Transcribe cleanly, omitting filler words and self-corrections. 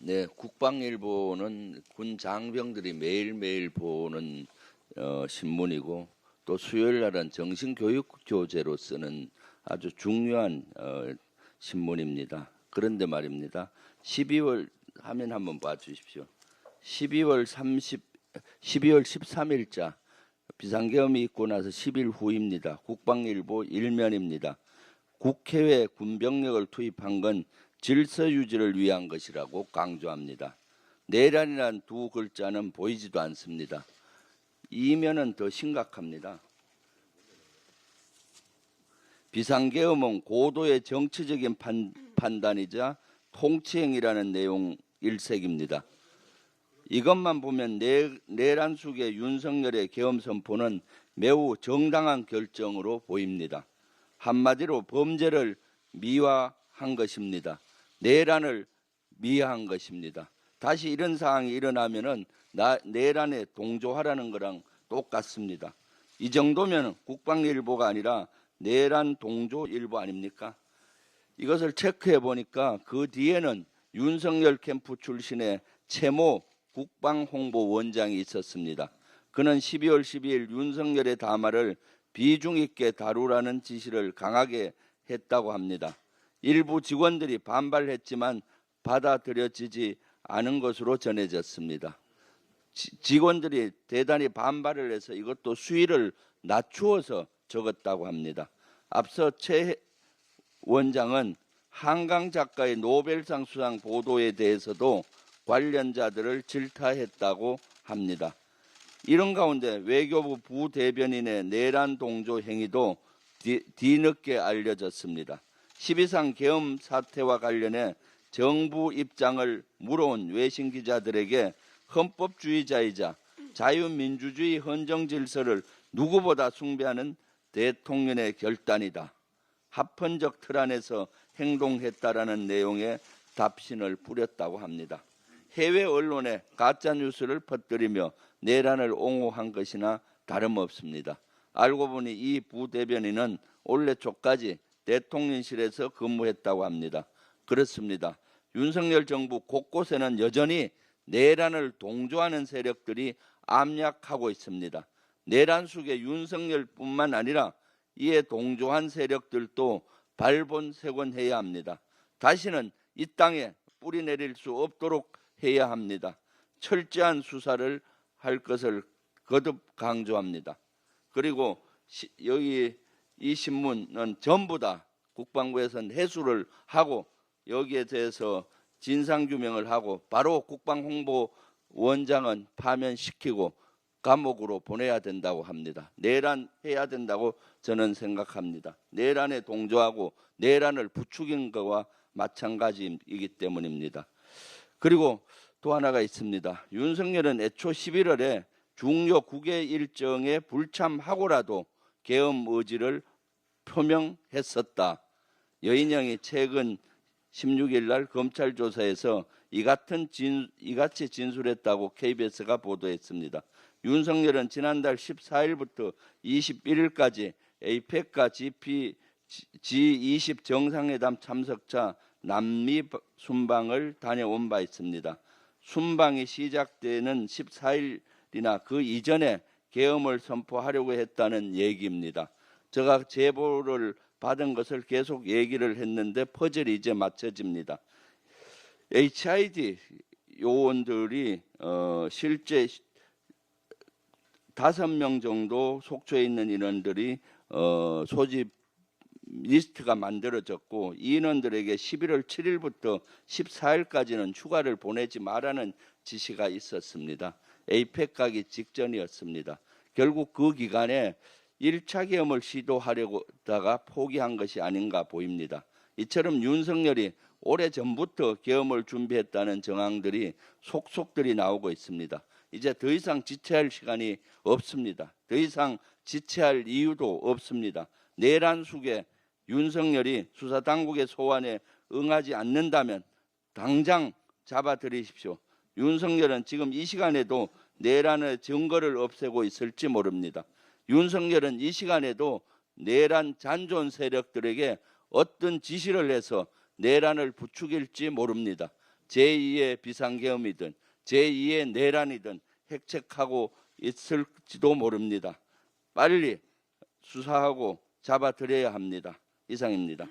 네, 국방일보는 군 장병들이 매일매일 보는 신문이고 또 수요일 날은 정신교육 교재로 쓰는 아주 중요한 신문입니다. 그런데 말입니다. 12월 화면 한번 봐주십시오. 12월 13일자 비상계엄이 있고 나서 10일 후입니다. 국방일보 일면입니다. 국해외 군병력을 투입한 건 질서 유지를 위한 것이라고 강조합니다. 내란이란 두 글자는 보이지도 않습니다. 이면은 더 심각합니다. 비상계엄은 고도의 정치적인 판단이자 통치행위라는 내용 일색입니다. 이것만 보면 내란 속의 윤석열의 계엄 선포는 매우 정당한 결정으로 보입니다. 한마디로 범죄를 미화한 것입니다. 내란을 미화한 것입니다. 다시 이런 상황이 일어나면은 내란에 동조하라는 거랑 똑같습니다. 이 정도면 국방일보가 아니라 내란 동조일보 아닙니까? 이것을 체크해 보니까 그 뒤에는 윤석열 캠프 출신의 최모 국방홍보원장이 있었습니다. 그는 12월 12일 윤석열의 담화를 비중 있게 다루라는 지시를 강하게 했다고 합니다. 일부 직원들이 반발했지만 받아들여지지 않은 것으로 전해졌습니다. 직원들이 대단히 반발을 해서 이것도 수위를 낮추어서 적었다고 합니다. 앞서 최 원장은 한강 작가의 노벨상 수상 보도에 대해서도 관련자들을 질타했다고 합니다. 이런 가운데 외교부 부대변인의 내란 동조 행위도 뒤늦게 알려졌습니다. 12.3 계엄 사태와 관련해 정부 입장을 물어온 외신 기자들에게 헌법주의자이자 자유민주주의 헌정 질서를 누구보다 숭배하는 대통령의 결단이다. 합헌적 틀 안에서 행동했다라는 내용의 답신을 뿌렸다고 합니다. 해외 언론에 가짜뉴스를 퍼뜨리며 내란을 옹호한 것이나 다름없습니다. 알고 보니 이 부대변인은 올해 초까지 대통령실에서 근무했다고 합니다. 그렇습니다. 윤석열 정부 곳곳에는 여전히 내란을 동조하는 세력들이 암약하고 있습니다. 내란 속에 윤석열뿐만 아니라 이에 동조한 세력들도 발본색원해야 합니다. 다시는 이 땅에 뿌리 내릴 수 없도록 해야 합니다. 철저한 수사를 할 것을 거듭 강조합니다. 그리고 여기 이 신문은 전부 다 국방부에서는 해수를 하고 여기에 대해서 진상규명을 하고 바로 국방홍보원장은 파면시키고 감옥으로 보내야 된다고 합니다. 내란해야 된다고 저는 생각합니다. 내란에 동조하고 내란을 부추긴 것과 마찬가지이기 때문입니다. 그리고 또 하나가 있습니다. 윤석열은 애초 11월에 중요 국외 일정에 불참하고라도 계엄 의지를 표명했었다. 여인영이 최근 16일 날 검찰 조사에서 이같이 진술했다고 KBS가 보도했습니다. 윤석열은 지난달 14일부터 21일까지 에이펙과 G20 정상회담 참석자 남미 순방을 다녀온 바 있습니다. 순방이 시작되는 14일이나 그 이전에 계엄을 선포하려고 했다는 얘기입니다. 제가 제보를 받은 것을 계속 얘기를 했는데 퍼즐이 이제 맞춰집니다. HID 요원들이 실제 5명 정도 속초에 있는 인원들이 소집 리스트가 만들어졌고 이 인원들에게 11월 7일부터 14일까지는 휴가를 보내지 말라는 지시가 있었습니다. 에이펙 가기 직전이었습니다. 결국 그 기간에 1차 계엄을 시도하려고 다가 포기한 것이 아닌가 보입니다. 이처럼 윤석열이 오래전부터 계엄을 준비했다는 정황들이 속속들이 나오고 있습니다. 이제 더 이상 지체할 시간이 없습니다. 더 이상 지체할 이유도 없습니다. 내란 속에 윤석열이 수사당국의 소환에 응하지 않는다면 당장 잡아들이십시오. 윤석열은 지금 이 시간에도 내란의 증거를 없애고 있을지 모릅니다. 윤석열은 이 시간에도 내란 잔존 세력들에게 어떤 지시를 해서 내란을 부추길지 모릅니다. 제2의 비상계엄이든 제2의 내란이든 핵책하고 있을지도 모릅니다. 빨리 수사하고 잡아들여야 합니다. 이상입니다.